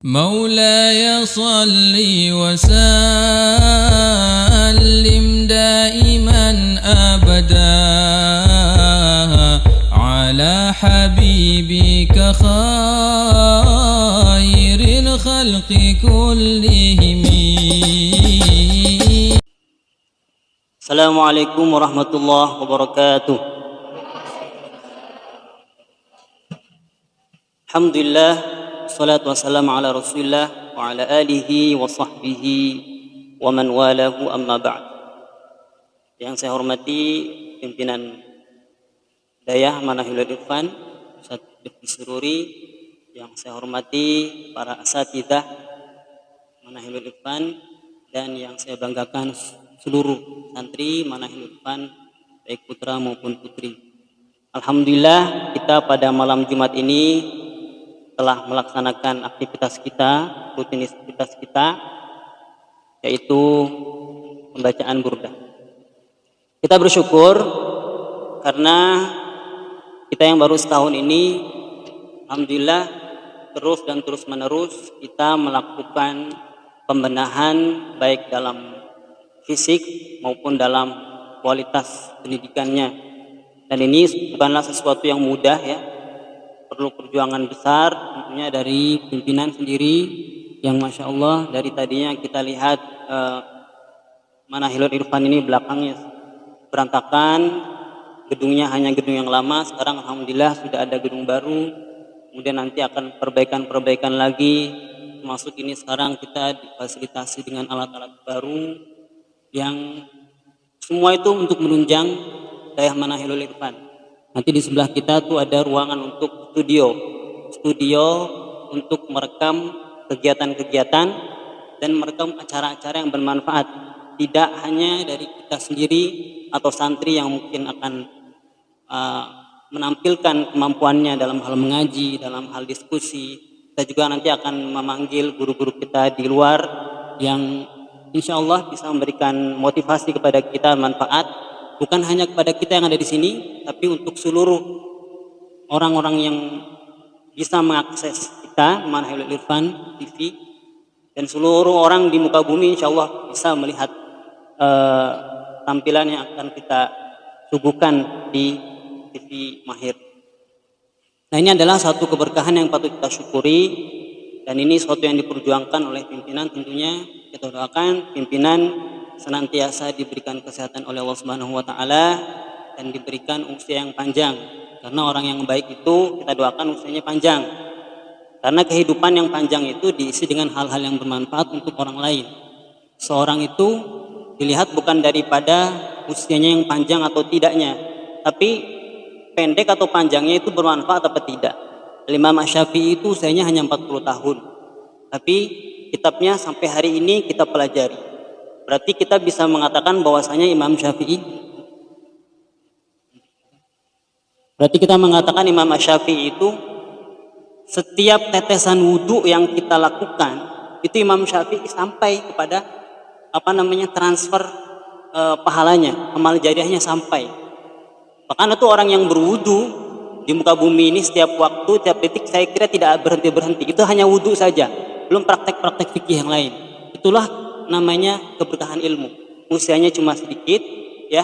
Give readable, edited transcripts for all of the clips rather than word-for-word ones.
مولاي صل وسلم دائما أبدا على حبيبك خير الخلق كلهم. Assalamualaikum warahmatullahi wabarakatuh. Alhamdulillah, salatu wassalamu ala rasulillah wa ala alihi wa sahbihi wa man walahu, amma ba'd. Yang saya hormati pimpinan Dayah Manahilul Irfan Ustaz Rifki Sururi, yang saya hormati para asatidzah Manahilul Irfan, dan yang saya banggakan seluruh santri Manahilul Irfan, baik putra maupun putri. Alhamdulillah, kita pada malam Jumat ini telah melaksanakan aktivitas kita, rutinitas kita, yaitu pembacaan burdah. Kita bersyukur karena kita yang baru setahun ini, alhamdulillah, terus dan terus menerus kita melakukan pembenahan baik dalam fisik maupun dalam kualitas pendidikannya. Dan ini bukanlah sesuatu yang mudah ya, perlu perjuangan besar tentunya dari pimpinan sendiri, yang Masya Allah dari tadinya kita lihat Manahilul Irfan ini belakangnya berantakan, gedungnya hanya gedung yang lama. Sekarang alhamdulillah sudah ada gedung baru, kemudian nanti akan perbaikan lagi, termasuk ini sekarang kita difasilitasi dengan alat-alat baru, yang semua itu untuk menunjang Dayah Manahilul Irfan. Nanti di sebelah kita tuh ada ruangan untuk studio untuk merekam kegiatan-kegiatan dan merekam acara-acara yang bermanfaat, tidak hanya dari kita sendiri atau santri yang mungkin akan menampilkan kemampuannya dalam hal mengaji, dalam hal diskusi. Kita juga nanti akan memanggil guru-guru kita di luar yang insya Allah bisa memberikan motivasi kepada kita, manfaat bukan hanya kepada kita yang ada di sini, tapi untuk seluruh orang-orang yang bisa mengakses kita Manahilul Irfan TV, dan seluruh orang di muka bumi insya Allah bisa melihat tampilan yang akan kita suguhkan di TV Mahir. Nah, ini adalah satu keberkahan yang patut kita syukuri, dan ini sesuatu yang diperjuangkan oleh pimpinan. Tentunya kita doakan pimpinan senantiasa diberikan kesehatan oleh Allah Subhanahu wa taala dan diberikan usia yang panjang. Karena orang yang baik itu kita doakan usianya panjang. Karena kehidupan yang panjang itu diisi dengan hal-hal yang bermanfaat untuk orang lain. Seorang itu dilihat bukan daripada usianya yang panjang atau tidaknya, tapi pendek atau panjangnya itu bermanfaat apa tidak. Imam Syafi'i itu usianya hanya 40 tahun. Tapi kitabnya sampai hari ini kita pelajari. Berarti kita bisa mengatakan bahwasanya Imam Syafi'i, berarti kita mengatakan Imam Syafi'i itu setiap tetesan wudhu yang kita lakukan itu Imam Syafi'i sampai kepada transfer pahalanya, amal jariahnya sampai. Bahkan itu orang yang berwudhu di muka bumi ini setiap waktu, setiap detik, saya kira tidak berhenti. Itu hanya wudhu saja, belum praktek-praktek fikih yang lain. Itulah namanya keberkahan ilmu. Usianya cuma sedikit ya.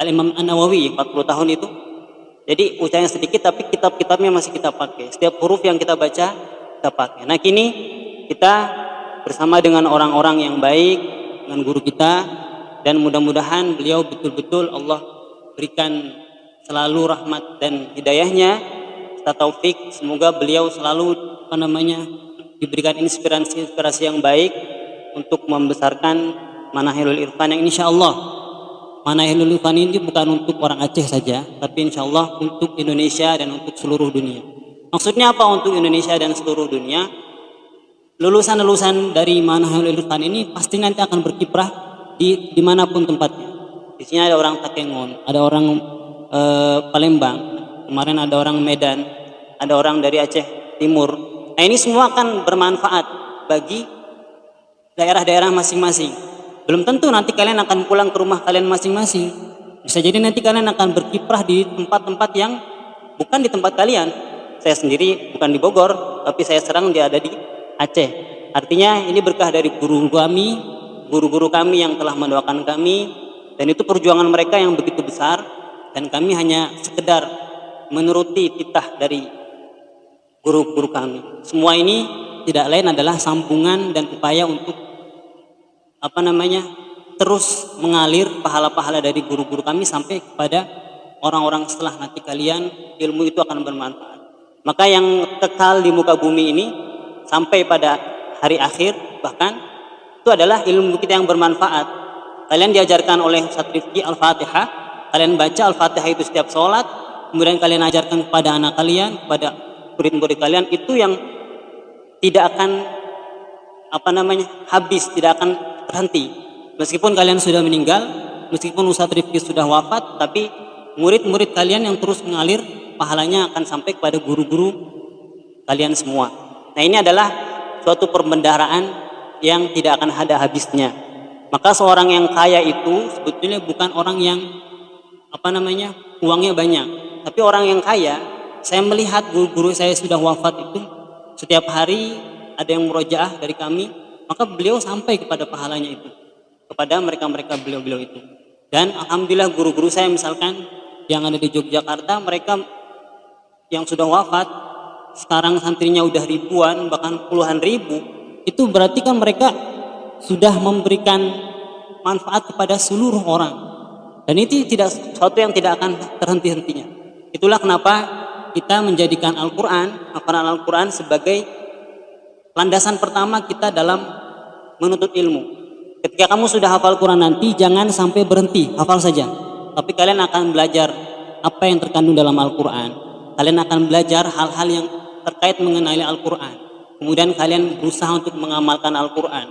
Al-Imam An-Nawawi 40 tahun itu. Jadi usianya sedikit tapi kitab-kitabnya masih kita pakai. Setiap huruf yang kita baca kita pakai. Nah, kini kita bersama dengan orang-orang yang baik, dengan guru kita, dan mudah-mudahan beliau betul-betul Allah berikan selalu rahmat dan hidayahnya serta taufik. Semoga beliau selalu diberikan inspirasi yang baik untuk membesarkan Manahilul Irfan, yang insya Allah Manahilul Irfan ini bukan untuk orang Aceh saja, tapi insya Allah untuk Indonesia dan untuk seluruh dunia. Maksudnya apa untuk Indonesia dan seluruh dunia? Lulusan-lulusan dari Manahilul Irfan ini pasti nanti akan berkiprah dimanapun tempatnya. Di sini ada orang Takengon, ada orang Palembang, kemarin ada orang Medan, ada orang dari Aceh Timur. Nah, ini semua akan bermanfaat bagi daerah-daerah masing-masing. Belum tentu nanti kalian akan pulang ke rumah kalian masing-masing. Bisa jadi nanti kalian akan berkiprah di tempat-tempat yang bukan di tempat kalian. Saya sendiri bukan di Bogor, tapi saya serang dia ada di Aceh. Artinya ini berkah dari guru-guru kami yang telah mendoakan kami, dan itu perjuangan mereka yang begitu besar, dan kami hanya sekedar menuruti titah dari guru-guru kami. Semua ini tidak lain adalah sambungan dan upaya untuk terus mengalir pahala-pahala dari guru-guru kami sampai kepada orang-orang setelah nanti kalian. Ilmu itu akan bermanfaat. Maka yang kekal di muka bumi ini sampai pada hari akhir bahkan itu adalah ilmu kita yang bermanfaat. Kalian diajarkan oleh Ustaz Rifki Al-Fatihah, kalian baca Al-Fatihah itu setiap sholat, kemudian kalian ajarkan kepada anak kalian, kepada murid-murid kalian, itu yang tidak akan habis, tidak akan berhenti. Meskipun kalian sudah meninggal, meskipun Ustaz Rifki sudah wafat, tapi murid-murid kalian yang terus mengalir, pahalanya akan sampai kepada guru-guru kalian semua. Nah, ini adalah suatu perbendaharaan yang tidak akan ada habisnya. Maka seorang yang kaya itu sebetulnya bukan orang yang uangnya banyak, tapi orang yang kaya. Saya melihat guru-guru saya sudah wafat itu setiap hari ada yang murojaah dari kami, maka beliau sampai kepada pahalanya itu kepada mereka beliau itu. Dan alhamdulillah guru-guru saya misalkan yang ada di Yogyakarta, mereka yang sudah wafat sekarang santrinya udah ribuan bahkan puluhan ribu, itu berarti kan mereka sudah memberikan manfaat kepada seluruh orang, dan itu tidak sesuatu yang tidak akan terhenti-hentinya. Itulah kenapa kita menjadikan hafalan Al-Quran sebagai landasan pertama kita dalam menuntut ilmu. Ketika kamu sudah hafal Quran nanti, jangan sampai berhenti hafal saja, tapi kalian akan belajar apa yang terkandung dalam Al-Quran. Kalian akan belajar hal-hal yang terkait mengenai Al-Quran. Kemudian kalian berusaha untuk mengamalkan Al-Quran.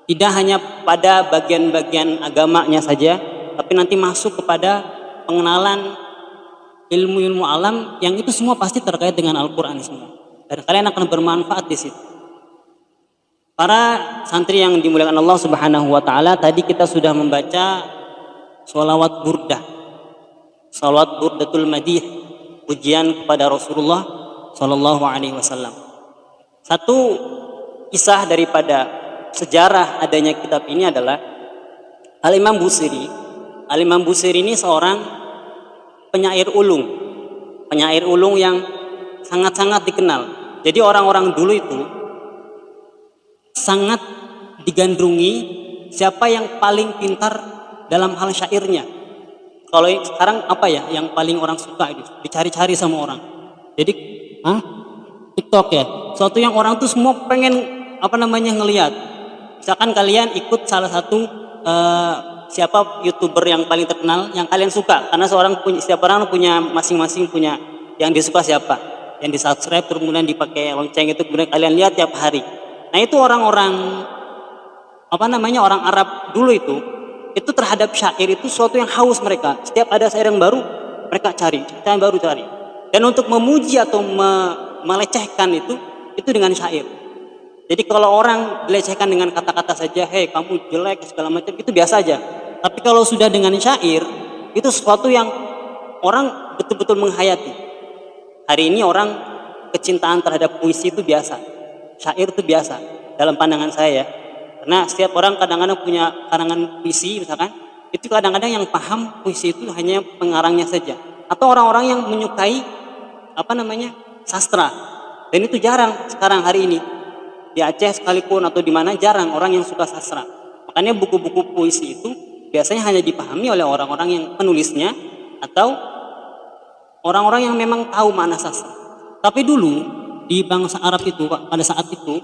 Tidak hanya pada bagian-bagian agamanya saja, tapi nanti masuk kepada pengenalan ilmu-ilmu alam yang itu semua pasti terkait dengan Al-Quran semua. Dan kalian akan bermanfaat di situ. Para santri yang dimuliakan Allah Subhanahu wa taala, tadi kita sudah membaca sholawat burdah. Sholawat burdatul madih, pujian kepada Rasulullah sallallahu alaihi wasallam. Satu kisah daripada sejarah adanya kitab ini adalah Al-Imam Busiri. Al-Imam Busiri ini seorang penyair ulung yang sangat-sangat dikenal. Jadi orang-orang dulu itu sangat digandrungi siapa yang paling pintar dalam hal syairnya. Kalau sekarang yang paling orang suka itu dicari-cari sama orang. Jadi TikTok ya, suatu yang orang tuh semua pengen ngelihat. Misalkan kalian ikut salah satu siapa YouTuber yang paling terkenal yang kalian suka, karena setiap orang punya masing-masing punya yang disuka siapa, yang di-subscribe, kemudian dipakai lonceng itu, kemudian kalian lihat tiap hari. Nah, itu orang-orang orang Arab dulu itu terhadap syair itu suatu yang haus mereka. Setiap ada syair yang baru mereka cari, dan untuk memuji atau melecehkan itu dengan syair. Jadi kalau orang dilecehkan dengan kata-kata saja, hei kamu jelek segala macam, itu biasa aja. Tapi kalau sudah dengan syair, itu sesuatu yang orang betul-betul menghayati. Hari ini orang kecintaan terhadap puisi itu biasa, syair itu biasa dalam pandangan saya. Karena setiap orang kadang-kadang punya karangan puisi misalkan, itu kadang-kadang yang paham puisi itu hanya pengarangnya saja, atau orang-orang yang menyukai sastra. Dan itu jarang sekarang hari ini. Di Aceh sekalipun atau di mana jarang orang yang suka sastra. Makanya buku-buku puisi itu biasanya hanya dipahami oleh orang-orang yang penulisnya atau orang-orang yang memang tahu makna sastra. Tapi dulu di bangsa Arab itu pada saat itu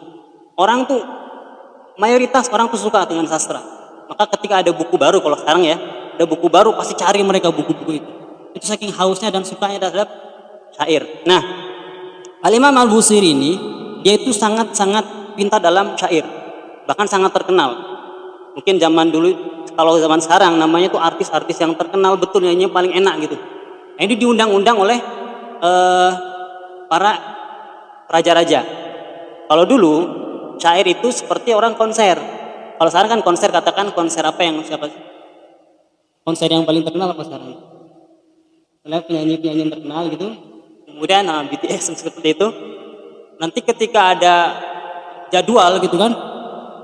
mayoritas orang tuh suka dengan sastra. Maka ketika ada buku baru, kalau sekarang ya ada buku baru pasti cari mereka buku-buku itu. Itu saking hausnya dan sukanya terhadap syair. Nah, Al-Imam Al-Busiri ini dia itu sangat-sangat pintar dalam syair, bahkan sangat terkenal. Mungkin zaman dulu, kalau zaman sekarang namanya tuh artis-artis yang terkenal betul, nyanyinya paling enak gitu. Nah, ini diundang-undang oleh para raja-raja. Kalau dulu syair itu seperti orang konser. Kalau sekarang kan konser, katakan konser apa yang siapa sih? Konser yang paling terkenal apa sekarang? Penyanyi-penyanyi yang terkenal gitu. Kemudian BTS seperti itu. Nanti ketika ada jadwal gitu kan,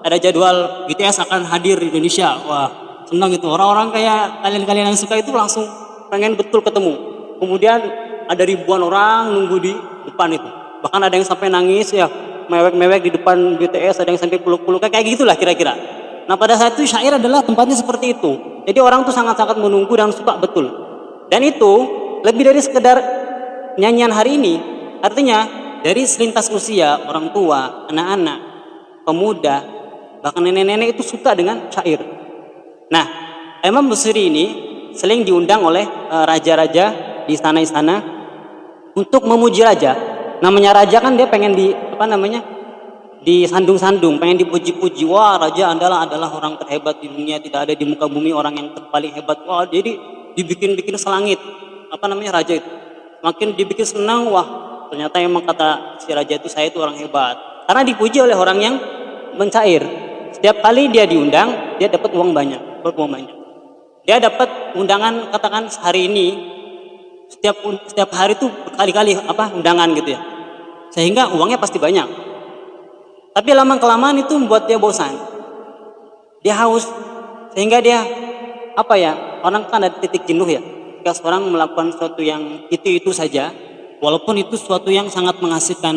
ada jadwal BTS akan hadir di Indonesia, wah senang gitu, orang-orang kayak kalian yang suka itu langsung pengen betul ketemu. Kemudian ada ribuan orang nunggu di depan itu, bahkan ada yang sampai nangis ya, mewek-mewek di depan BTS, ada yang sampai peluk-peluk kayak gitulah kira-kira. Nah pada saat itu syair adalah tempatnya seperti itu, jadi orang tuh sangat-sangat menunggu dan suka betul. Dan itu lebih dari sekedar nyanyian hari ini, artinya dari selintas usia, orang tua, anak-anak, pemuda, bahkan nenek-nenek itu suka dengan syair. Nah, Imam Busiri ini sering diundang oleh raja-raja di istana-istana untuk memuji raja. Namanya raja kan dia pengen disandung-sandung, pengen dipuji-puji. Wah, raja adalah orang terhebat di dunia, tidak ada di muka bumi orang yang paling hebat. Wah, jadi dibikin selangit. Raja itu. Makin dibikin senang, wah, ternyata emang kata si raja itu, saya itu orang hebat. Karena dipuji oleh orang yang mencair. Setiap kali dia diundang, dia dapat uang banyak. Dia dapat undangan, katakan hari ini setiap hari itu berkali-kali undangan gitu ya. Sehingga uangnya pasti banyak. Tapi lama kelamaan itu membuat dia bosan. Dia haus. Sehingga dia orang kan ada titik jenuh ya. Jika seorang melakukan sesuatu yang itu saja, walaupun itu sesuatu yang sangat menghasilkan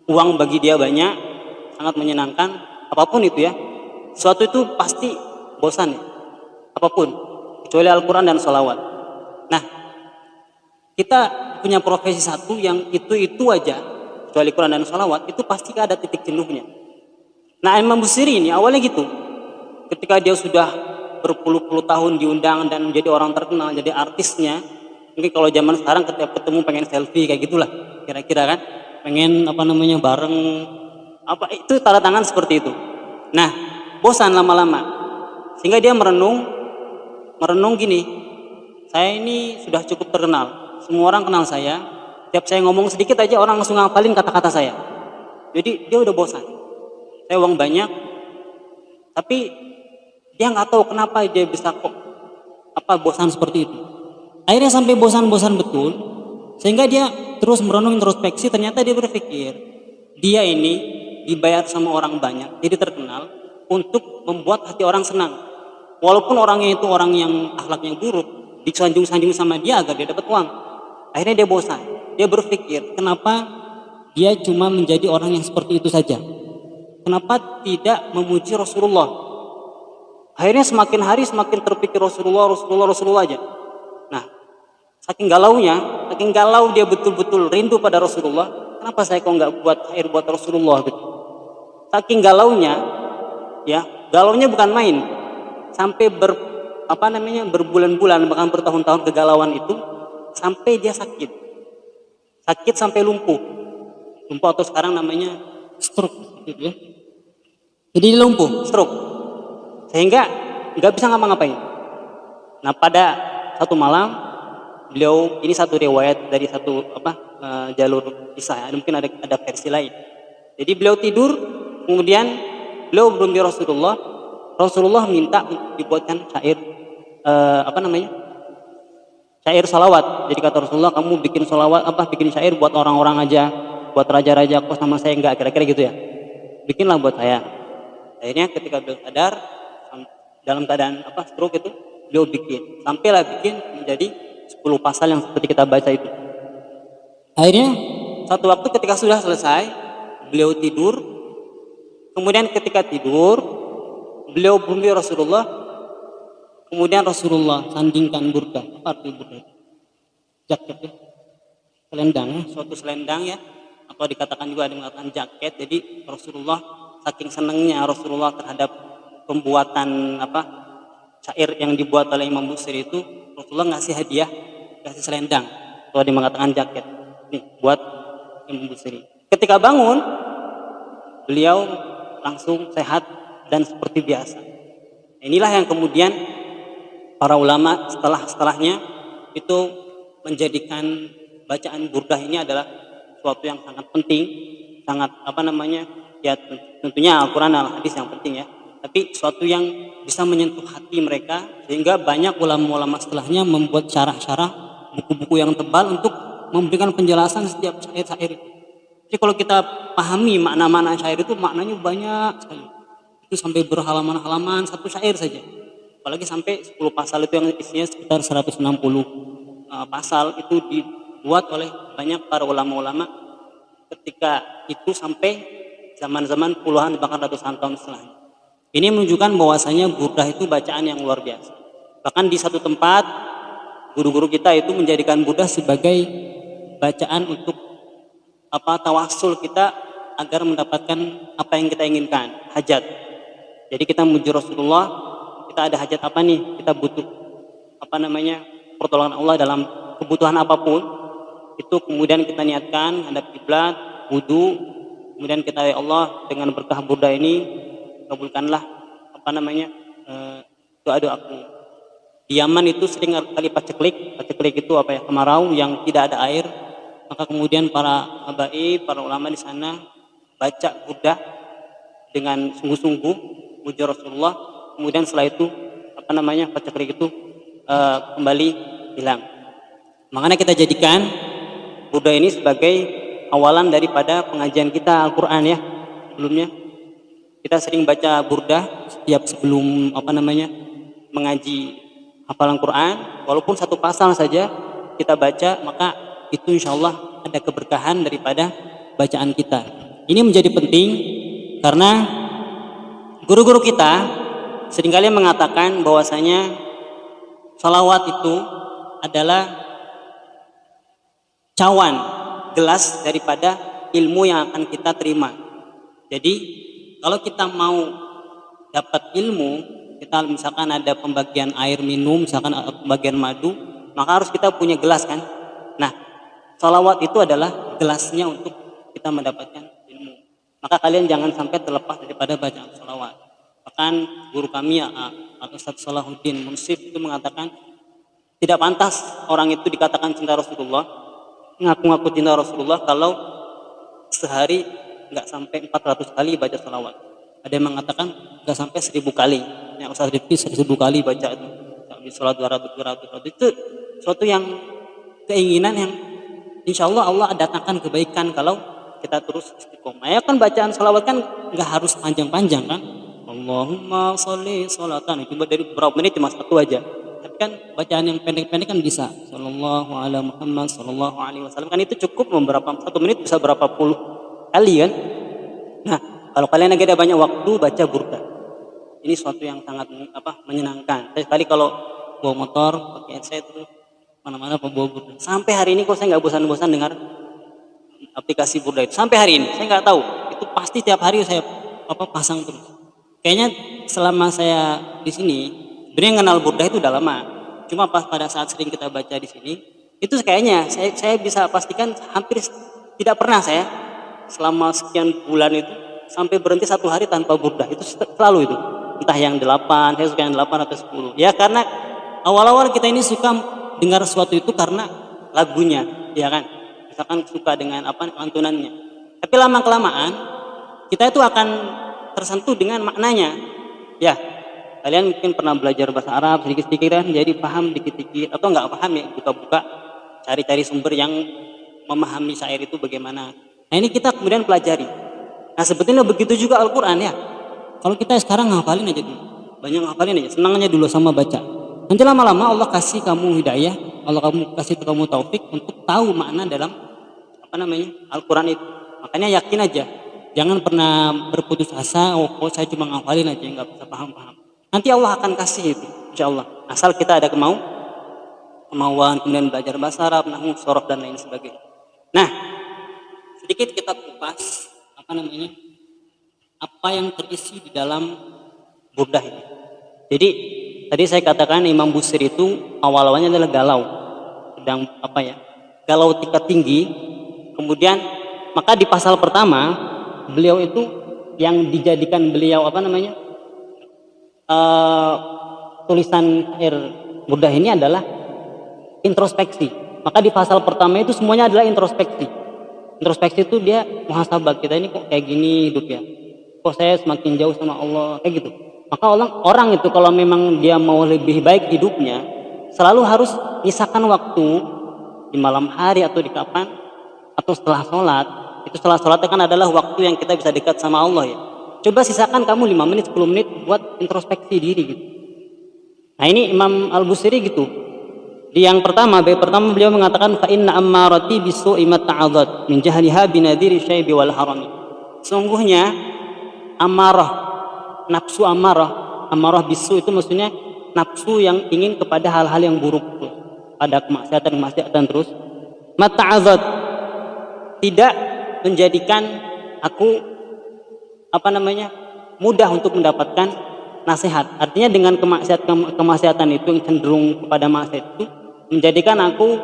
uang bagi dia banyak, sangat menyenangkan, apapun itu ya, sesuatu itu pasti bosan ya, apapun, kecuali Al-Quran dan sholawat. Nah, kita punya profesi satu yang itu aja, kecuali Quran dan sholawat, itu pasti ada titik jenuhnya. Nah, Imam Busiri ini awalnya gitu, ketika dia sudah berpuluh-puluh tahun diundang dan menjadi orang terkenal, jadi artisnya. Mungkin kalau zaman sekarang ketika ketemu pengen selfie kayak gitulah, kira-kira kan, pengen bareng, itu tanda tangan seperti itu. Nah, bosan lama-lama, sehingga dia merenung gini, saya ini sudah cukup terkenal, semua orang kenal saya, tiap saya ngomong sedikit aja orang langsung ngapalin kata-kata saya. Jadi dia udah bosan, saya uang banyak, tapi dia nggak tahu kenapa dia bisa kok bosan seperti itu. Akhirnya sampai bosan-bosan betul, sehingga dia terus merenung introspeksi. Ternyata dia berpikir, dia ini dibayar sama orang banyak, jadi terkenal untuk membuat hati orang senang. Walaupun orangnya itu orang yang akhlaknya buruk, disanjung-sanjung sama dia agar dia dapat uang. Akhirnya dia bosan. Dia berpikir, kenapa dia cuma menjadi orang yang seperti itu saja? Kenapa tidak memuji Rasulullah? Akhirnya semakin hari semakin terpikir Rasulullah aja. Nah, saking galau dia betul-betul rindu pada Rasulullah. Kenapa saya kok nggak buat air buat Rasulullah gitu? Saking galaunya, ya, galaunya bukan main. Sampai berbulan-bulan bahkan bertahun-tahun kegalauan itu sampai dia sakit sampai lumpuh atau sekarang namanya stroke gitu ya. Jadi dia lumpuh, stroke. Sehingga nggak bisa ngapa-ngapain. Nah pada satu malam beliau, ini satu riwayat dari satu jalur kisah, mungkin ada versi lain. Jadi beliau tidur, kemudian beliau bermimpi Rasulullah minta dibuatkan syair syair salawat. Jadi kata Rasulullah, kamu bikin salawat bikin syair buat orang-orang aja, buat raja-raja kok sama saya enggak, kira-kira gitu ya. Bikinlah buat saya. Akhirnya ketika beliau sadar dalam keadaan stroke itu, beliau sampailah bikin menjadi 10 pasal yang seperti kita baca itu. Akhirnya satu waktu ketika sudah selesai, beliau tidur. Kemudian ketika tidur, beliau bermimpi Rasulullah. Kemudian Rasulullah sandingkan burda. Apa arti burda? Jaket ya, selendang, suatu selendang ya, atau dikatakan juga ada yang mengatakan jaket. Jadi Rasulullah saking senangnya Rasulullah terhadap pembuatan syair yang dibuat oleh Imam Busiri itu, Rasulullah ngasih hadiah, kasih selendang, atau dia mengatakan jaket, nih buat Imam Busiri. Ketika bangun, beliau langsung sehat dan seperti biasa. Inilah yang kemudian para ulama setelahnya itu menjadikan bacaan burdah ini adalah sesuatu yang sangat penting, sangat ya tentunya Al-Quran dan Al-Hadis yang penting ya. Tapi sesuatu yang bisa menyentuh hati mereka, sehingga banyak ulama-ulama setelahnya membuat syarah-syarah, buku-buku yang tebal untuk memberikan penjelasan setiap syair-syair itu. Jadi kalau kita pahami makna-makna syair itu maknanya banyak sekali. Itu sampai berhalaman-halaman satu syair saja. Apalagi sampai 10 pasal itu yang isinya sekitar 160 pasal itu dibuat oleh banyak para ulama-ulama ketika itu sampai zaman-zaman puluhan bahkan ratusan tahun setelahnya. Ini menunjukkan bahwasanya burdah itu bacaan yang luar biasa. Bahkan di satu tempat guru-guru kita itu menjadikan burdah sebagai bacaan untuk tawasul kita agar mendapatkan apa yang kita inginkan, hajat. Jadi kita memuji Rasulullah, kita ada hajat apa nih? Kita butuh pertolongan Allah dalam kebutuhan apapun. Itu kemudian kita niatkan hadap kiblat, wudu, kemudian kita ya Allah dengan berkah burdah ini kabulkanlah doa-doaku. Di Yaman itu sering kali paceklik itu kemarau yang tidak ada air, maka kemudian para habaib, para ulama di sana baca burdah dengan sungguh-sungguh muji Rasulullah, kemudian setelah itu paceklik itu kembali hilang. Makanya kita jadikan burdah ini sebagai awalan daripada pengajian kita Al-Qur'an ya. Sebelumnya kita sering baca burdah setiap sebelum mengaji hafalan Quran, walaupun satu pasal saja kita baca, maka itu insya Allah ada keberkahan daripada bacaan kita. Ini menjadi penting karena guru-guru kita seringkali mengatakan bahwasanya salawat itu adalah cawan, gelas daripada ilmu yang akan kita terima. Jadi kalau kita mau dapat ilmu, kita misalkan ada pembagian air minum, misalkan pembagian madu, maka harus kita punya gelas kan. Nah, salawat itu adalah gelasnya untuk kita mendapatkan ilmu. Maka kalian jangan sampai terlepas daripada bacaan salawat. Bahkan guru kami Ustaz Salahuddin Munsif itu mengatakan tidak pantas orang itu dikatakan cinta Rasulullah, ngaku-ngaku cinta Rasulullah kalau sehari nggak sampai 400 kali baca salawat. Ada yang mengatakan nggak sampai 1000 kali. Yang Ustaz Rifki 1000 kali baca itu. Di salat 200 itu suatu yang keinginan yang insya Allah datangkan kebaikan kalau kita terus istiqomah. Ya kan bacaan salawat kan nggak harus panjang-panjang kan. Allahumma sholli sholatan itu dari berapa menit cuma satu aja. Tapi kan bacaan yang pendek-pendek kan bisa. Sallallahu alaihi Muhammad sallallahu alaihi wasallam kan itu cukup beberapa 1 menit bisa berapa puluh kali kan. Nah, kalau kalian lagi ada banyak waktu baca burdah. Ini suatu yang sangat menyenangkan. Saya sekali kalau bawa motor pakai headset itu mana-mana pembawa burdah. Sampai hari ini kok saya nggak bosan-bosan dengar aplikasi burdah itu. Sampai hari ini saya nggak tahu. Itu pasti tiap hari saya pasang terus. Kayaknya selama saya di sini, sebenarnya kenal burdah itu udah lama. Cuma pas pada saat sering kita baca di sini, itu kayaknya saya bisa pastikan hampir tidak pernah saya selama sekian bulan itu sampai berhenti 1 hari tanpa burdah. Itu selalu itu. Entah yang 8, saya suka yang 8 atau 10. Ya karena awal-awal kita ini suka dengar sesuatu itu karena lagunya, ya kan? Misalkan suka dengan lantunannya. Tapi lama-kelamaan kita itu akan tersentuh dengan maknanya. Ya, kalian mungkin pernah belajar bahasa Arab sedikit-sedikit kan, jadi paham dikit-dikit atau nggak paham ya buka-buka cari-cari sumber yang memahami syair itu bagaimana. Nah ini kita kemudian pelajari. Nah sebetulnya begitu juga Al-Quran ya. Kalau kita sekarang ngafalin aja dulu, banyak ngafalin aja, senang aja dulu sama baca. Nanti lama-lama Allah kasih kamu hidayah, Allah kasih kamu taufik untuk tahu makna dalam Al-Quran itu. Makanya yakin aja, jangan pernah berputus asa. Oh saya cuma ngafalin aja, nggak bisa paham-paham. Nanti Allah akan kasih itu, insya Allah. Asal kita ada kemauan, kemudian belajar bahasa Arab, nahwu, sorof dan lain sebagainya. Nah, sedikit kita kupas apa yang terisi di dalam burdah ini. Jadi tadi saya katakan Imam Busiri itu awal-awalnya adalah galau, sedang galau tingkat tinggi. Kemudian maka di pasal pertama beliau itu yang dijadikan beliau tulisan air burdah ini adalah introspeksi. Maka di pasal pertama itu semuanya adalah introspeksi. Introspeksi itu dia muhasabah, kita ini kok kayak gini hidup ya, kok saya semakin jauh sama Allah, kayak gitu. Maka orang itu kalau memang dia mau lebih baik hidupnya, selalu harus misalkan waktu di malam hari atau di kapan atau setelah sholat Itu setelah sholat kan adalah waktu yang kita bisa dekat sama Allah ya. Coba sisakan kamu 5 menit, 10 menit buat introspeksi diri gitu. Nah ini Imam Al-Busiri gitu. Di yang pertama, bab pertama beliau mengatakan fa inna ammarati bisu'i mata'adzat min jahliha binadiri syaibi wal harami. Sungguhnya amarah, nafsu amarah bisu itu maksudnya nafsu yang ingin kepada hal-hal yang buruk terus, pada kemaksiatan terus. Mata'adzat tidak menjadikan aku mudah untuk mendapatkan nasihat. Artinya dengan kemaksiatan itu yang cenderung kepada maksiat itu menjadikan aku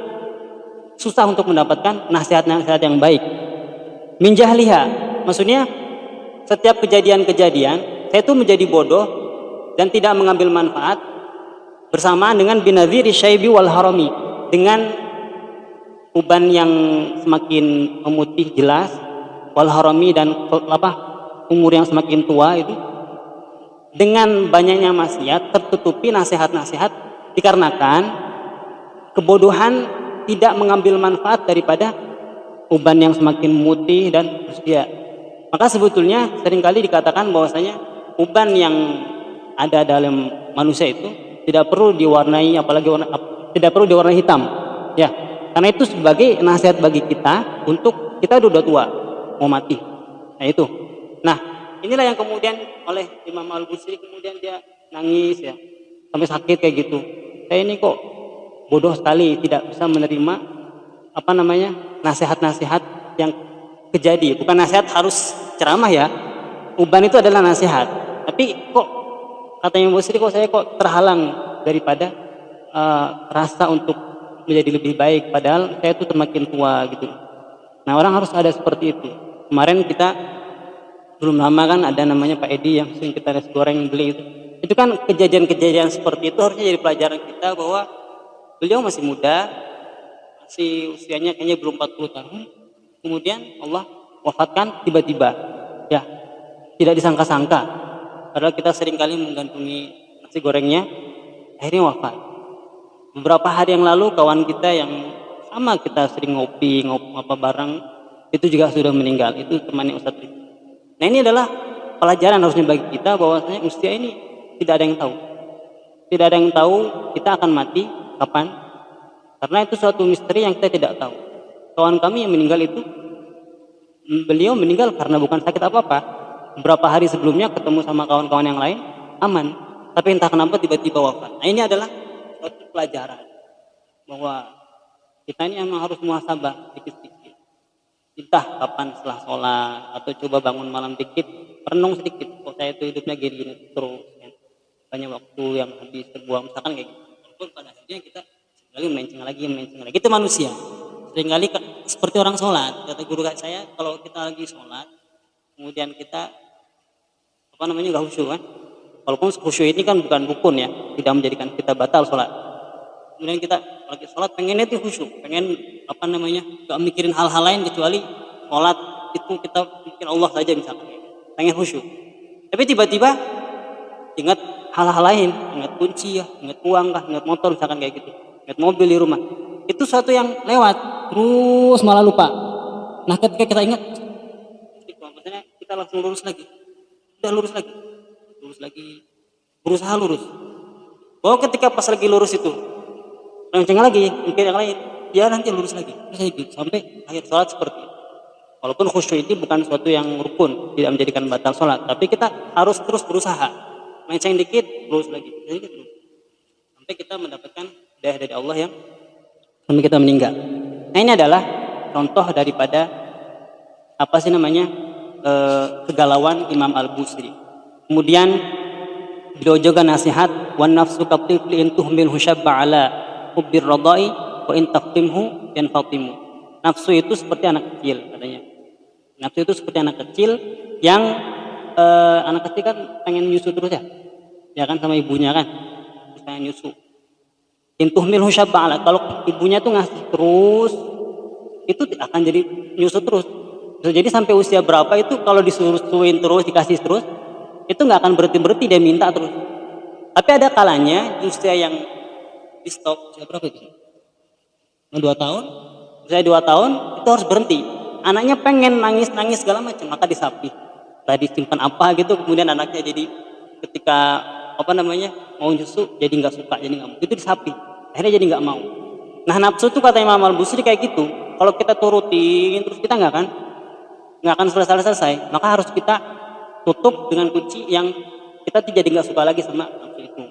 susah untuk mendapatkan nasihat-nasihat yang baik. Min jahliha, maksudnya setiap kejadian-kejadian saya itu menjadi bodoh dan tidak mengambil manfaat bersamaan dengan binadhiri syaibi wal harami, dengan uban yang semakin memutih jelas, wal harami dan umur yang semakin tua itu, dengan banyaknya maksiat tertutupi nasihat-nasihat dikarenakan kebodohan tidak mengambil manfaat daripada uban yang semakin memutih dan usia. Maka sebetulnya seringkali dikatakan bahwasanya uban yang ada dalam manusia itu tidak perlu diwarnai, tidak perlu diwarnai hitam ya, karena itu sebagai nasihat bagi kita untuk kita udah tua mau mati. Nah itu, nah inilah yang kemudian oleh Imam Al-Busiri kemudian dia nangis ya, sampai sakit kayak gitu. Saya ini kok bodoh sekali, tidak bisa menerima nasihat-nasihat yang kejadi. Bukan nasihat harus ceramah ya, uban itu adalah nasihat. Tapi kok katanya Imam Al-Busiri, kok saya kok terhalang daripada rasa untuk menjadi lebih baik, padahal saya itu semakin tua gitu. Nah orang harus ada seperti itu. Kemarin kita belum lama kan ada namanya Pak Edi yang sering kita nasi goreng beli itu kan kejadian-kejadian seperti itu harusnya jadi pelajaran kita bahwa beliau masih muda, masih usianya kayaknya belum 40 tahun, kemudian Allah wafatkan tiba-tiba ya, tidak disangka-sangka, padahal kita seringkali menggantungi nasi gorengnya, akhirnya wafat. Beberapa hari yang lalu kawan kita yang sama kita sering ngopi bareng itu juga sudah meninggal, itu temannya Ustadz Rifki. Nah ini adalah pelajaran harusnya bagi kita bahwasanya usia ini tidak ada yang tahu. Tidak ada yang tahu kita akan mati kapan. Karena itu suatu misteri yang kita tidak tahu. Kawan kami yang meninggal itu, beliau meninggal karena bukan sakit apa-apa. Beberapa hari sebelumnya ketemu sama kawan-kawan yang lain, aman. Tapi entah kenapa tiba-tiba wafat. Nah ini adalah suatu pelajaran bahwa kita ini memang harus muhasabah sedikit-sedikit. Entah kapan setelah sholat atau coba bangun malam dikit, renung sedikit, kok saya itu hidupnya gini terus kan? Banyak waktu yang habis terbuang misalkan kayak gitu. Walaupun pada akhirnya kita sekali melenceng lagi itu manusia. Seringkali seperti orang sholat, kata guru saya, kalau kita lagi sholat kemudian kita nggak khusyuk kan, walaupun khusyuk ini kan bukan rukun ya, tidak menjadikan kita batal sholat. Kemudian kita lagi sholat pengennya itu khusyuk, pengen gak mikirin hal-hal lain kecuali sholat itu kita mikir Allah saja misalkan, pengen khusyuk. Tapi tiba-tiba ingat hal-hal lain, ingat kunci ya, ingat uang kah, ingat motor misalkan kayak gitu, ingat mobil di rumah. Itu suatu yang lewat, terus malah lupa. Nah ketika kita ingat, maksudnya kita langsung lurus lagi, berusaha lurus. Bahwa ketika pas lagi lurus itu renceng lagi, mikir yang lain, ya nanti lurus lagi, sampai akhir sholat seperti itu. Walaupun khusyuk itu bukan sesuatu yang rukun, tidak menjadikan batal sholat, tapi kita harus terus berusaha, menceng dikit, lurus lagi, sampai kita mendapatkan hidayah dari Allah yang sampai kita meninggal. Nah ini adalah contoh daripada kegalauan Imam Al-Busiri. Kemudian beliau juga nasihat, wan nafsu katifli in tuhmilhu syabba ala hubbir radai wa in taqtimhu yanfatimu. Nafsu itu seperti anak kecil katanya. Nafsu itu seperti anak kecil yang anak kecil kan pengen nyusu terus ya kan sama ibunya kan, terus pengen nyusu. In tuhmilhu syabba ala, kalau ibunya tuh ngasih terus itu akan jadi nyusu terus. Jadi sampai usia berapa itu kalau disuruhin terus, dikasih terus, itu nggak akan berhenti dia minta terus. Tapi ada kalanya di usia yang di stop, usia berapa itu? 2 tahun? Usia 2 tahun itu harus berhenti. anaknya pengen nangis segala macam, maka disapi. Tadi simpan apa gitu, kemudian anaknya jadi ketika mau nyusu jadi nggak suka, jadi nggak mau, itu disapi, akhirnya jadi nggak mau. Nah nafsu itu kata Imam Al-Busiri kayak gitu, kalau kita turutin terus kita nggak akan selesai, maka harus kita tutup dengan kunci yang kita jadi nggak suka lagi sama nafsu itu.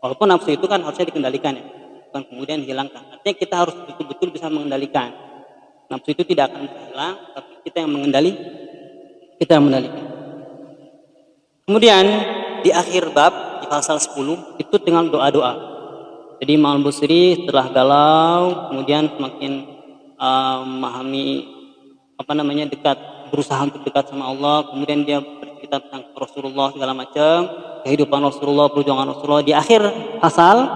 Walaupun nafsu itu kan harusnya dikendalikan ya, bukan kemudian dihilangkan. Artinya kita harus betul-betul bisa mengendalikan. Nafsu itu tidak akan bisa hilang, tapi kita yang mengendalikan. Kemudian di akhir bab di pasal 10 itu tinggal doa-doa. Jadi Imam Al-Busiri setelah galau, kemudian semakin memahami berusaha untuk dekat sama Allah, kemudian dia bercerita tentang Rasulullah segala macam, kehidupan Rasulullah, perjuangan Rasulullah. Di akhir pasal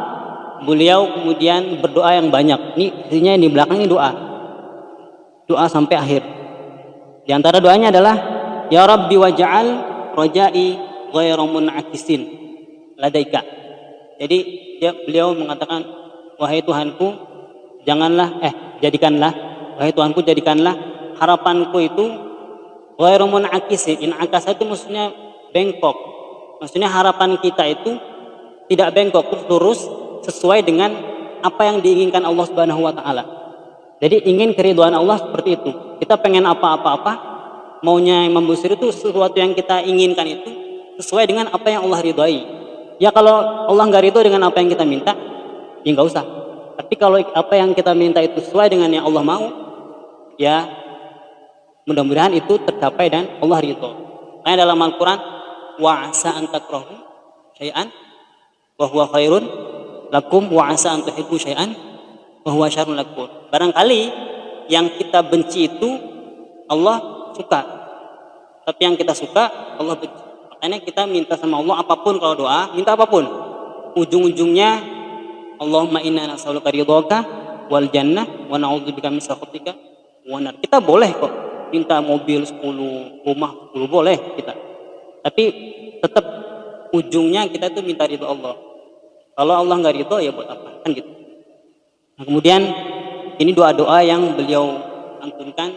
beliau kemudian berdoa yang banyak. Ini isinya di belakang ini doa sampai akhir. Di antara doanya adalah ya Rabbi waj'al rajai ghairu mun'akisin ladaika. Jadi beliau mengatakan, wahai Tuhanku, jadikanlah harapanku itu ghairu mun'akisin. In'akasa itu maksudnya bengkok. Maksudnya harapan kita itu tidak bengkok, lurus sesuai dengan apa yang diinginkan Allah Subhanahu wa taala. Jadi ingin keridhaan Allah seperti itu. Kita pengen apa-apa, maunya Imam Busiri itu sesuatu yang kita inginkan itu sesuai dengan apa yang Allah ridhai. Ya kalau Allah nggak ridho dengan apa yang kita minta, ya nggak usah. Tapi kalau apa yang kita minta itu sesuai dengan yang Allah mau, ya mudah-mudahan itu tercapai dan Allah ridho. Karena dalam Al-Quran, wa asa an takrahu syai'an wa huwa khairun lakum wa asa an tuhibbu syai'an wa huwa syarrun lakum. Barangkali yang kita benci itu Allah suka, tapi yang kita suka Allah benci. Makanya kita minta sama Allah apapun, kalau doa minta apapun, ujung-ujungnya Allahumma inna nas'aluka ridhaka wal jannah wa na'udzubika min sakhatika wan nar. Kita boleh kok minta mobil 10, rumah 10, boleh kita. Tapi tetap ujungnya kita tuh minta ridho Allah. Kalau Allah nggak ridho ya buat apa, kan gitu. Nah, kemudian ini doa-doa yang beliau lantunkan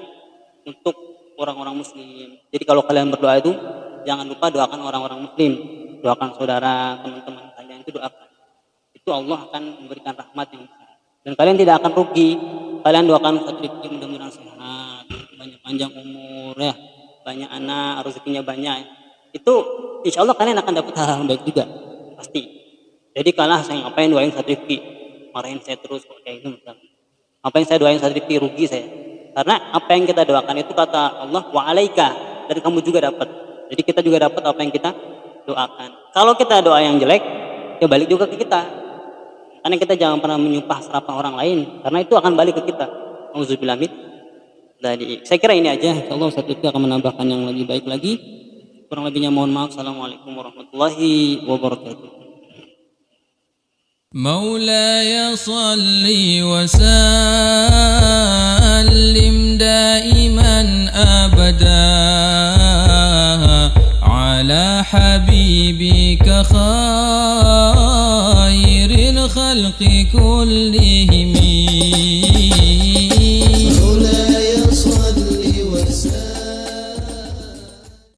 untuk orang-orang muslim. Jadi kalau kalian berdoa itu jangan lupa doakan orang-orang muslim, doakan saudara, teman-teman kalian itu doakan. Itu Allah akan memberikan rahmat yang besar. Dan kalian tidak akan rugi. Kalian doakan Ustaz Rifki mudah-mudahan sehat, banyak panjang umur ya, banyak anak, rezekinya banyak. Itu insya Allah kalian akan dapat hal-hal baik juga, pasti. Jadi kalah saya ngapain doain Ustaz Rifki, marahin saya terus kok kayak gitu misalnya. Apa yang saya doain Ustaz Rifki rugi saya. Karena apa yang kita doakan itu kata Allah wa alaika, dan kamu juga dapat. Jadi kita juga dapat apa yang kita doakan. Kalau kita doa yang jelek, ya balik juga ke kita. Karena kita jangan pernah menyumpah serapah orang lain, karena itu akan balik ke kita. Auzubillah min dzalik. Saya kira ini aja. Insyaallah Ustaz Rifki akan menambahkan yang lebih baik lagi. Kurang lebihnya mohon maaf. Assalamualaikum warahmatullahi wabarakatuh. مولاي صل وسلم دائما أبدا على حبيبك خير الخلق كلهم